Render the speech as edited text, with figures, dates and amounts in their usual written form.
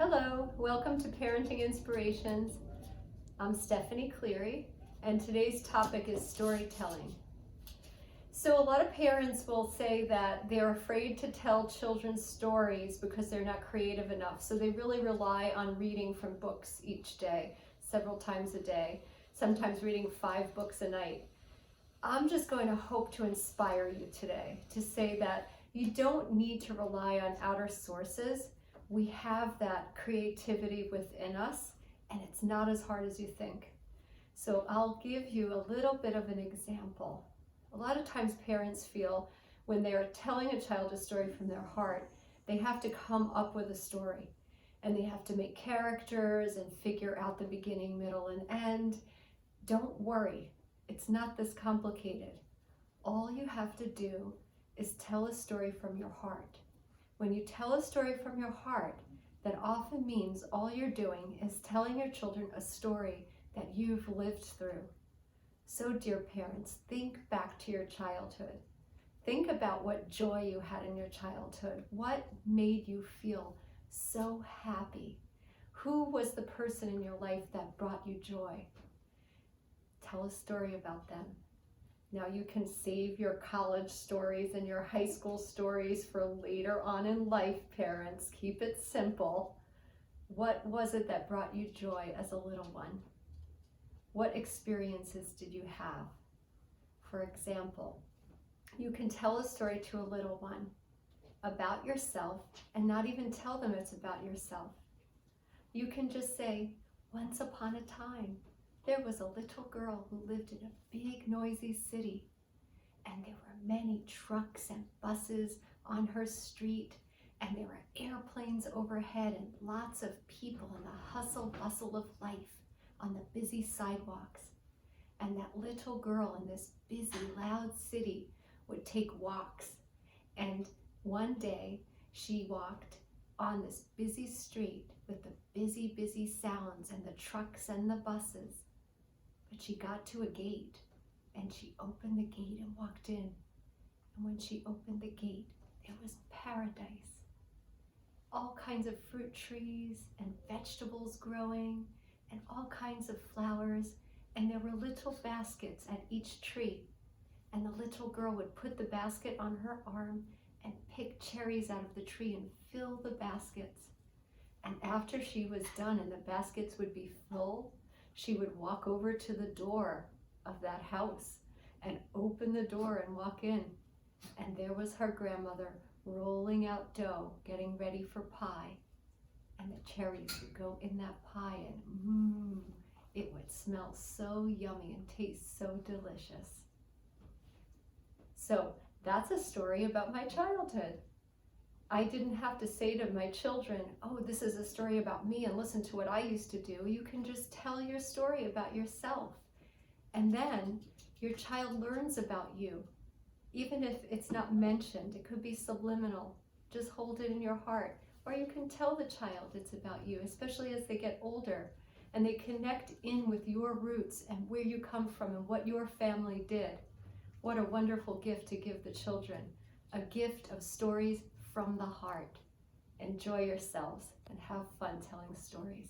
Hello, welcome to Parenting Inspirations. I'm Stephanie Cleary, and today's topic is storytelling. So a lot of parents will say that they're afraid to tell children stories because they're not creative enough. So they really rely on reading from books each day, several times a day, sometimes reading 5 books a night. I'm just going to hope to inspire you today to say that you don't need to rely on outer sources. We have that creativity within us, and it's not as hard as you think. So I'll give you a little bit of an example. A lot of times parents feel when they are telling a child a story from their heart, they have to come up with a story, and they have to make characters and figure out the beginning, middle, and end. Don't worry, it's not this complicated. All you have to do is tell a story from your heart. When you tell a story from your heart, that often means all you're doing is telling your children a story that you've lived through. So, dear parents, think back to your childhood. Think about what joy you had in your childhood. What made you feel so happy? Who was the person in your life that brought you joy? Tell a story about them. Now you can save your college stories and your high school stories for later on in life, parents. Keep it simple. What was it that brought you joy as a little one? What experiences did you have? For example, you can tell a story to a little one about yourself and not even tell them it's about yourself. You can just say, once upon a time, there was a little girl who lived in a big, noisy city, and there were many trucks and buses on her street, and there were airplanes overhead and lots of people in the hustle bustle of life on the busy sidewalks. And that little girl in this busy, loud city would take walks. And one day she walked on this busy street with the busy, busy sounds and the trucks and the buses. But she got to a gate, and she opened the gate and walked in. And when she opened the gate, it was paradise. All kinds of fruit trees and vegetables growing, and all kinds of flowers. And there were little baskets at each tree. And the little girl would put the basket on her arm and pick cherries out of the tree and fill the baskets. And after she was done and the baskets would be full, she would walk over to the door of that house and open the door and walk in. And there was her grandmother rolling out dough, getting ready for pie. And the cherries would go in that pie, and it would smell so yummy and taste so delicious. So that's a story about my childhood. I didn't have to say to my children, oh, this is a story about me and listen to what I used to do. You can just tell your story about yourself. And then your child learns about you. Even if it's not mentioned, it could be subliminal. Just hold it in your heart. Or you can tell the child it's about you, especially as they get older and they connect in with your roots and where you come from and what your family did. What a wonderful gift to give the children. A gift of stories from the heart. Enjoy yourselves and have fun telling stories.